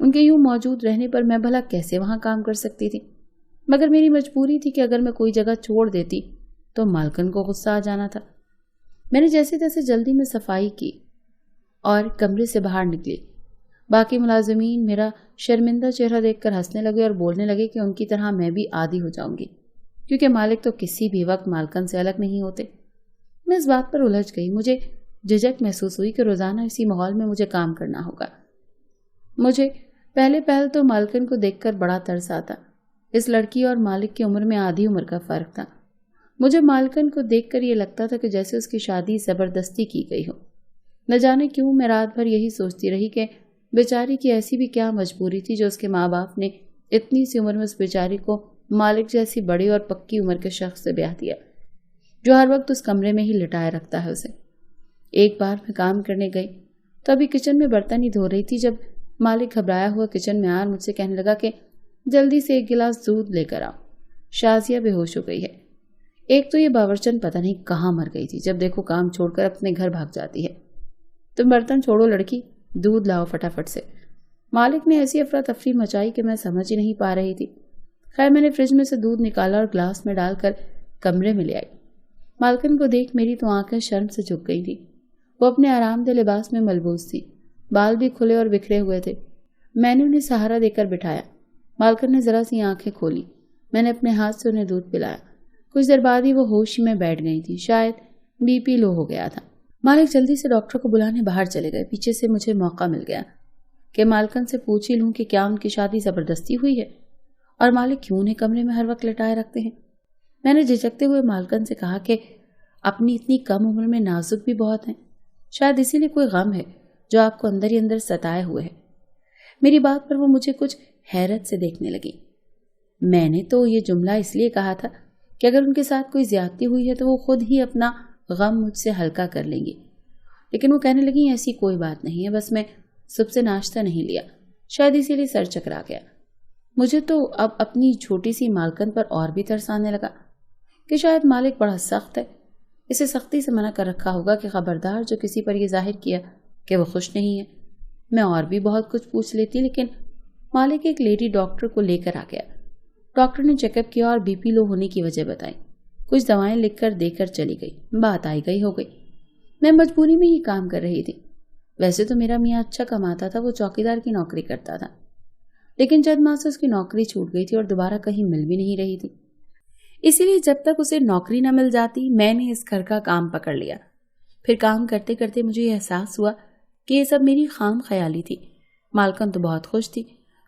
ان کے یوں موجود رہنے پر میں بھلا کیسے وہاں کام کر سکتی تھی؟ مگر میری مجبوری تھی کہ اگر میں کوئی جگہ چھوڑ دیتی تو مالکن کو غصہ آ جانا تھا۔ میں نے جیسے تیسے جلدی میں صفائی کی اور کمرے سے باہر نکلی۔ باقی ملازمین میرا شرمندہ چہرہ دیکھ کر ہنسنے لگے اور بولنے لگے کہ ان کی طرح میں بھی عادی ہو جاؤں گی، کیونکہ مالک تو کسی بھی وقت مالکن سے الگ نہیں ہوتے۔ میں اس بات پر الجھ گئی۔ مجھے جھجک محسوس ہوئی کہ روزانہ اسی ماحول میں مجھے کام کرنا ہوگا۔ مجھے پہل تو مالکن کو دیکھ کر بڑا ترس آتا۔ اس لڑکی اور مالک کی عمر میں آدھی عمر کا فرق تھا۔ مجھے مالکن کو دیکھ کر یہ لگتا تھا کہ جیسے اس کی شادی زبردستی کی گئی ہو۔ نہ جانے کیوں میں رات بھر یہی سوچتی رہی کہ بیچاری کی ایسی بھی کیا مجبوری تھی جو اس کے ماں باپ نے اتنی سی عمر میں اس بیچاری کو مالک جیسی بڑی اور پکی عمر کے شخص سے بیاہ دیا، جو ہر وقت اس کمرے میں ہی لٹائے رکھتا ہے اسے۔ ایک بار میں کام کرنے گئی تو ابھی کچن میں برتن ہی دھو رہی تھی جب مالک گھبرایا ہوا کچن میں آ مجھ سے کہنے لگا کہ جلدی سے ایک گلاس دودھ لے کر آؤ، شازیہ بے ہوش ہو گئی ہے۔ ایک تو یہ باورچن پتہ نہیں کہاں مر گئی تھی، جب دیکھو کام چھوڑ کر اپنے گھر بھاگ جاتی ہے۔ تم برتن چھوڑو لڑکی، دودھ لاؤ فٹافٹ سے۔ مالک نے ایسی افراتفری مچائی کہ میں سمجھ ہی نہیں پا رہی تھی۔ خیر میں نے فریج میں سے دودھ نکالا اور گلاس میں ڈال کر کمرے میں لے آئی۔ مالکن کو دیکھ میری تو آنکھیں شرم سے جھک گئی تھی۔ وہ اپنے آرام دہ لباس میں ملبوس تھی، بال بھی کھلے اور بکھرے ہوئے تھے۔ میں نے انہیں سہارا دے کر بٹھایا۔ مالکن نے ذرا سی آنکھیں کھولی۔ میں نے اپنے ہاتھ سے انہیں دودھ پلایا۔ کچھ دیر بعد ہی وہ ہوش میں بیٹھ گئی تھی، شاید بی پی لو ہو گیا تھا۔ مالک جلدی سے ڈاکٹر کو بلانے باہر چلے گئے۔ پیچھے سے مجھے موقع مل گیا کہ مالکن سے پوچھ ہی لوں کہ کیا ان کی شادی زبردستی ہوئی ہے اور مالک کیوں انہیں کمرے میں ہر وقت لٹائے رکھتے ہیں۔ میں نے جھجکتے ہوئے مالکن سے کہا کہ اپنی اتنی کم عمر میں نازک بھی بہت ہیں، شاید اسی لیے کوئی غم ہے جو آپ کو اندر ہی اندر ستائے ہوئے ہے۔ میری بات پر وہ مجھے کچھ حیرت سے دیکھنے لگی۔ میں نے تو یہ جملہ اس لیے کہا تھا کہ اگر ان کے ساتھ کوئی زیادتی ہوئی ہے تو وہ خود ہی اپنا غم مجھ سے ہلکا کر لیں گی، لیکن وہ کہنے لگی ایسی کوئی بات نہیں ہے، بس میں صبح سے ناشتہ نہیں لیا، شاید اسی لیے سر چکرا گیا۔ مجھے تو اب اپنی چھوٹی سی مالکن پر اور بھی ترس آنے لگا کہ شاید مالک بڑا سخت ہے، اسے سختی سے منع کر رکھا ہوگا کہ خبردار جو کسی پر یہ ظاہر کیا کہ وہ خوش نہیں ہے۔ میں اور بھی بہت کچھ پوچھ لیتی، لیکن مالک ایک لیڈی ڈاکٹر کو لے کر آ گیا۔ ڈاکٹر نے چیک اپ کیا اور بی پی لو ہونے کی وجہ بتائی، کچھ دوائیں لکھ کر دے کر چلی گئی۔ بات آئی گئی ہو گئی۔ میں مجبوری میں ہی کام کر رہی تھی۔ ویسے تو میرا میاں اچھا کماتا تھا، وہ چوکیدار کی نوکری کرتا تھا، لیکن چند ماہ سے اس کی نوکری چھوٹ گئی تھی اور دوبارہ کہیں مل بھی نہیں رہی تھی۔ اسی لیے جب تک اسے نوکری نہ مل جاتی میں نے اس گھر کا کام پکڑ لیا۔ پھر کام کرتے کرتے مجھے یہ احساس ہوا کہ یہ سب میری خام خیالی تھی۔ مالکن تو بہت خوش تھی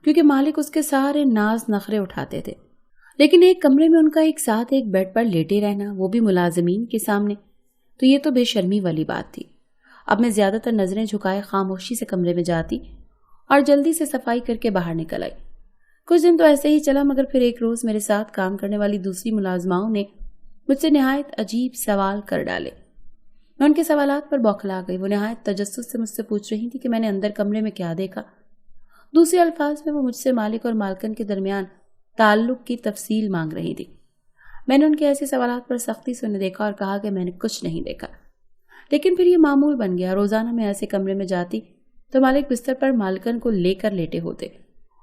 کیونکہ مالک اس کے سارے ناز نخرے اٹھاتے تھے، لیکن ایک کمرے میں ان کا ایک ساتھ ایک بیڈ پر لیٹے رہنا، وہ بھی ملازمین کے سامنے، تو یہ تو بے شرمی والی بات تھی۔ اب میں زیادہ تر نظریں جھکائے خاموشی سے کمرے میں جاتی اور جلدی سے صفائی کر کے باہر نکل آئی۔ کچھ دن تو ایسے ہی چلا، مگر پھر ایک روز میرے ساتھ کام کرنے والی دوسری ملازماؤں نے مجھ سے نہایت عجیب سوال کر ڈالے۔ میں ان کے سوالات پر بوکھلا گئی۔ وہ نہایت تجسس سے مجھ سے پوچھ رہی تھی کہ میں نے اندر کمرے میں کیا دیکھا۔ دوسرے الفاظ میں وہ مجھ سے مالک اور مالکن کے درمیان تعلق کی تفصیل مانگ رہی تھی۔ میں نے ان کے ایسے سوالات پر سختی سے انہیں دیکھا اور کہا کہ میں نے کچھ نہیں دیکھا، لیکن پھر یہ معمول بن گیا۔ روزانہ میں ایسے کمرے میں جاتی تو مالک بستر پر مالکن کو لے کر لیٹے ہوتے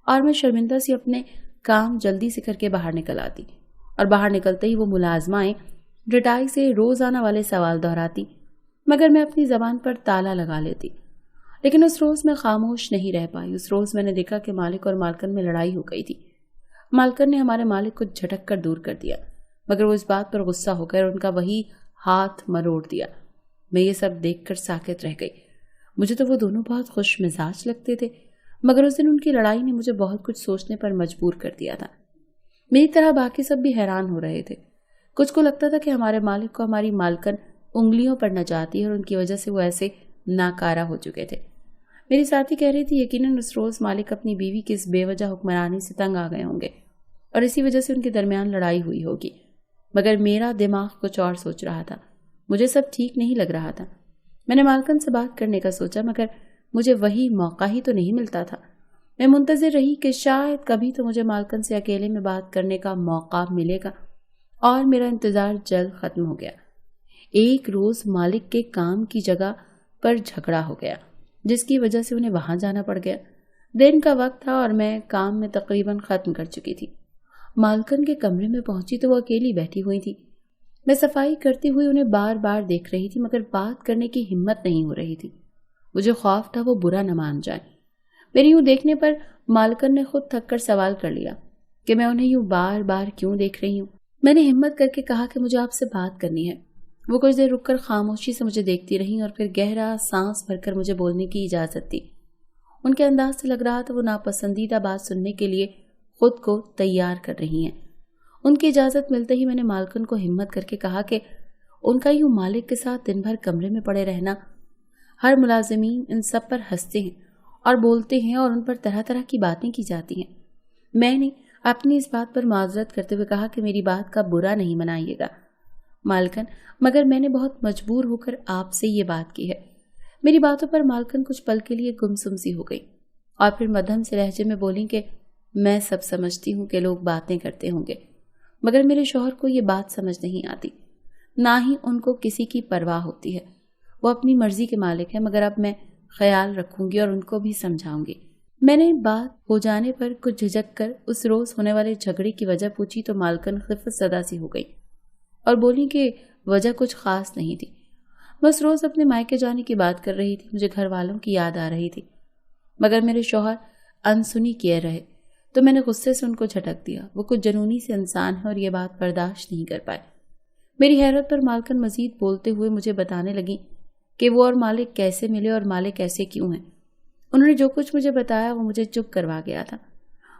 اور میں شرمندہ سے اپنے کام جلدی سے کر کے باہر نکل آتی، اور باہر نکلتے ہی وہ ملازمائیں ڈٹائی سے روزانہ والے سوال دہراتی، مگر میں اپنی زبان پر تالا لگا لیتی۔ لیکن اس روز میں خاموش نہیں رہ پائی۔ اس روز میں نے دیکھا کہ مالک اور مالکن میں لڑائی ہو گئی تھی۔ مالکن نے ہمارے مالک کو جھٹک کر دور کر دیا، مگر وہ اس بات پر غصہ ہو کر ان کا وہی ہاتھ مروڑ دیا۔ میں یہ سب دیکھ کر ساکت رہ گئی۔ مجھے تو وہ دونوں بہت خوش مزاج لگتے تھے، مگر اس دن ان کی لڑائی نے مجھے بہت کچھ سوچنے پر مجبور کر دیا تھا۔ میری طرح باقی سب بھی حیران ہو رہے تھے۔ کچھ کو لگتا تھا کہ ہمارے مالک کو ہماری مالکن انگلیوں پر نہ جاتی ہے اور ان کی وجہ سے وہ ایسے ناکارہ ہو چکے تھے۔ میری ساتھی کہہ رہی تھی یقیناً اس روز مالک اپنی بیوی کی اس بے وجہ حکمرانی سے تنگ آ گئے ہوں گے اور اسی وجہ سے ان کے درمیان لڑائی ہوئی ہوگی، مگر میرا دماغ کچھ اور سوچ رہا تھا۔ مجھے سب ٹھیک نہیں لگ رہا تھا۔ میں نے مالکن سے بات کرنے کا سوچا، مگر مجھے وہی موقع ہی تو نہیں ملتا تھا۔ میں منتظر رہی کہ شاید کبھی تو مجھے مالکن سے اکیلے میں بات کرنے کا موقع ملے گا، اور میرا انتظار جلد ختم ہو گیا۔ ایک روز مالک کے کام کی جگہ پر جھگڑا ہو گیا، جس کی وجہ سے انہیں وہاں جانا پڑ گیا۔ دن کا وقت تھا اور میں کام میں تقریباً ختم کر چکی تھی۔ مالکن کے کمرے میں پہنچی تو وہ اکیلی بیٹھی ہوئی تھی۔ میں صفائی کرتی ہوئی انہیں بار بار دیکھ رہی تھی، مگر بات کرنے کی ہمت نہیں ہو رہی تھی۔ مجھے خوف تھا وہ برا نہ مان جائے۔ میری یوں دیکھنے پر مالکن نے خود تھک کر سوال کر لیا کہ میں انہیں یوں بار بار کیوں دیکھ رہی ہوں۔ میں نے ہمت کر کے کہا کہ مجھے آپ سے بات کرنی ہے۔ وہ کچھ دیر رک کر خاموشی سے مجھے دیکھتی رہیں اور پھر گہرا سانس بھر کر مجھے بولنے کی اجازت دی۔ ان کے انداز سے لگ رہا تھا وہ ناپسندیدہ بات سننے کے لیے خود کو تیار کر رہی ہیں۔ ان کی اجازت ملتے ہی میں نے مالکن کو ہمت کر کے کہا کہ ان کا یوں مالک کے ساتھ دن بھر کمرے میں پڑے رہنا، ہر ملازمین ان سب پر ہنستے ہیں اور بولتے ہیں اور ان پر طرح طرح کی باتیں کی جاتی ہیں۔ میں نے اپنی اس بات پر معذرت کرتے ہوئے کہا کہ میری بات کا برا نہیں منائیے گا مالکن، مگر میں نے بہت مجبور ہو کر آپ سے یہ بات کی ہے۔ میری باتوں پر مالکن کچھ پل کے لیے گمسم سی ہو گئی اور پھر مدھم سے لہجے میں بولیں کہ میں سب سمجھتی ہوں کہ لوگ باتیں کرتے ہوں گے، مگر میرے شوہر کو یہ بات سمجھ نہیں آتی، نہ ہی ان کو کسی کی پرواہ ہوتی ہے۔ وہ اپنی مرضی کے مالک ہیں، مگر اب میں خیال رکھوں گی اور ان کو بھی سمجھاؤں گی۔ میں نے بات ہو جانے پر کچھ جھجک کر اس روز ہونے والے جھگڑے کی وجہ پوچھی تو مالکن خفت زدہ سی ہو گئی اور بولی کہ وجہ کچھ خاص نہیں تھی، بس روز اپنے مائکے جانے کی بات کر رہی تھی۔ مجھے گھر والوں کی یاد آ رہی تھی، مگر میرے شوہر انسنی کیے رہے تو میں نے غصے سے ان کو جھٹک دیا۔ وہ کچھ جنونی سے انسان ہے اور یہ بات برداشت نہیں کر پائے۔ میری حیرت پر مالکن مزید بولتے ہوئے مجھے بتانے لگی کہ وہ اور مالک کیسے ملے اور مالک ایسے کیوں ہیں۔ انہوں نے جو کچھ مجھے بتایا وہ مجھے چپ کروا گیا تھا۔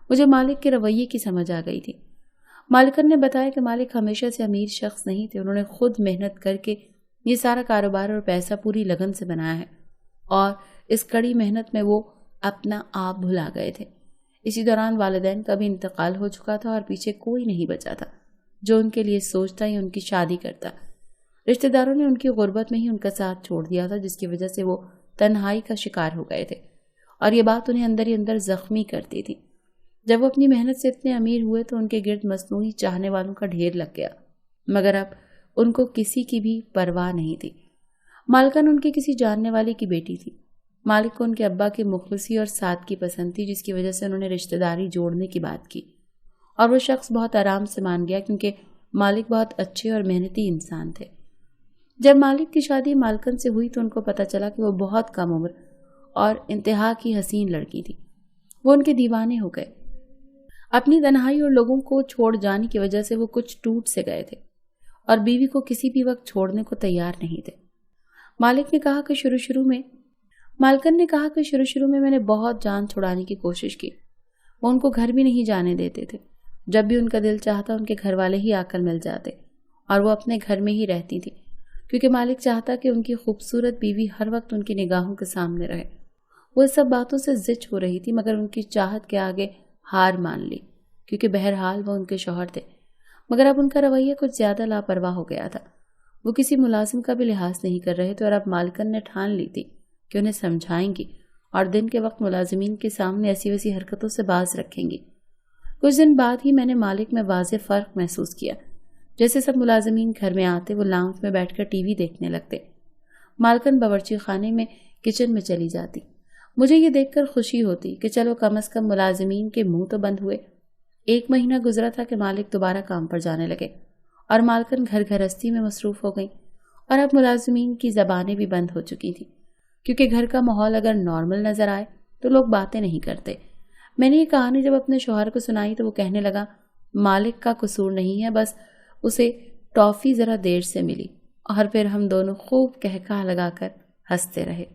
مجھے مالک کے رویے کی سمجھ آ گئی تھی۔ مالکن نے بتایا کہ مالک ہمیشہ سے امیر شخص نہیں تھے، انہوں نے خود محنت کر کے یہ سارا کاروبار اور پیسہ پوری لگن سے بنایا ہے اور اس کڑی محنت میں وہ اپنا آپ بھلا گئے تھے۔ اسی دوران والدین کا بھی انتقال ہو چکا تھا اور پیچھے کوئی نہیں بچا تھا جو ان کے لیے سوچتا یا ان کی شادی کرتا۔ رشتہ داروں نے ان کی غربت میں ہی ان کا ساتھ چھوڑ دیا تھا، جس کی وجہ سے وہ تنہائی کا شکار ہو گئے تھے اور یہ بات انہیں اندر ہی اندر زخمی کرتی تھی۔ جب وہ اپنی محنت سے اتنے امیر ہوئے تو ان کے گرد مصنوعی چاہنے والوں کا ڈھیر لگ گیا، مگر اب ان کو کسی کی بھی پرواہ نہیں تھی۔ مالکن ان کے کسی جاننے والے کی بیٹی تھی۔ مالک کو ان کے ابا کی مخلصی اور سادگی پسند تھی، جس کی وجہ سے انہوں نے رشتہ داری جوڑنے کی بات کی اور وہ شخص بہت آرام سے مان گیا کیونکہ مالک بہت اچھے اور محنتی انسان تھے۔ جب مالک کی شادی مالکن سے ہوئی تو ان کو پتہ چلا کہ وہ بہت کم عمر اور انتہا کی حسین لڑکی تھی۔ وہ ان کے دیوانے ہو گئے۔ اپنی تنہائی اور لوگوں کو چھوڑ جانے کی وجہ سے وہ کچھ ٹوٹ سے گئے تھے اور بیوی کو کسی بھی وقت چھوڑنے کو تیار نہیں تھے۔ مالکن نے کہا کہ شروع شروع میں نے بہت جان چھڑانے کی کوشش کی۔ وہ ان کو گھر بھی نہیں جانے دیتے تھے۔ جب بھی ان کا دل چاہتا ان کے گھر والے ہی آ کر مل جاتے اور وہ اپنے گھر میں ہی رہتی تھی، کیونکہ مالک چاہتا کہ ان کی خوبصورت بیوی ہر وقت ان کی نگاہوں کے سامنے رہے۔ وہ اس سب باتوں سے زچ ہو رہی تھی، مگر ان کی چاہت کے آگے ہار مان لی، کیونکہ بہرحال وہ ان کے شوہر تھے۔ مگر اب ان کا رویہ کچھ زیادہ لاپرواہ ہو گیا تھا۔ وہ کسی ملازم کا بھی لحاظ نہیں کر رہے تھے اور اب مالکن نے ٹھان لی تھی کہ انہیں سمجھائیں گی اور دن کے وقت ملازمین کے سامنے ایسی ویسی حرکتوں سے باز رکھیں گی۔ کچھ دن بعد ہی میں نے مالک میں واضح فرق محسوس کیا۔ جیسے سب ملازمین گھر میں آتے وہ لاؤنج میں بیٹھ کر ٹی وی دیکھنے لگتے۔ مالکن باورچی خانے میں کچن میں چلی جاتی۔ مجھے یہ دیکھ کر خوشی ہوتی کہ چلو کم از کم ملازمین کے منہ تو بند ہوئے۔ 1 مہینہ گزرا تھا کہ مالک دوبارہ کام پر جانے لگے اور مالکن گھر گھرستی میں مصروف ہو گئی اور اب ملازمین کی زبانیں بھی بند ہو چکی تھیں، کیونکہ گھر کا ماحول اگر نارمل نظر آئے تو لوگ باتیں نہیں کرتے۔ میں نے یہ کہانی جب اپنے شوہر کو سنائی تو وہ کہنے لگا مالک کا قصور نہیں ہے، بس اسے ٹافی ذرا دیر سے ملی، اور پھر ہم دونوں خوب کہکہا لگا کر ہنستے رہے۔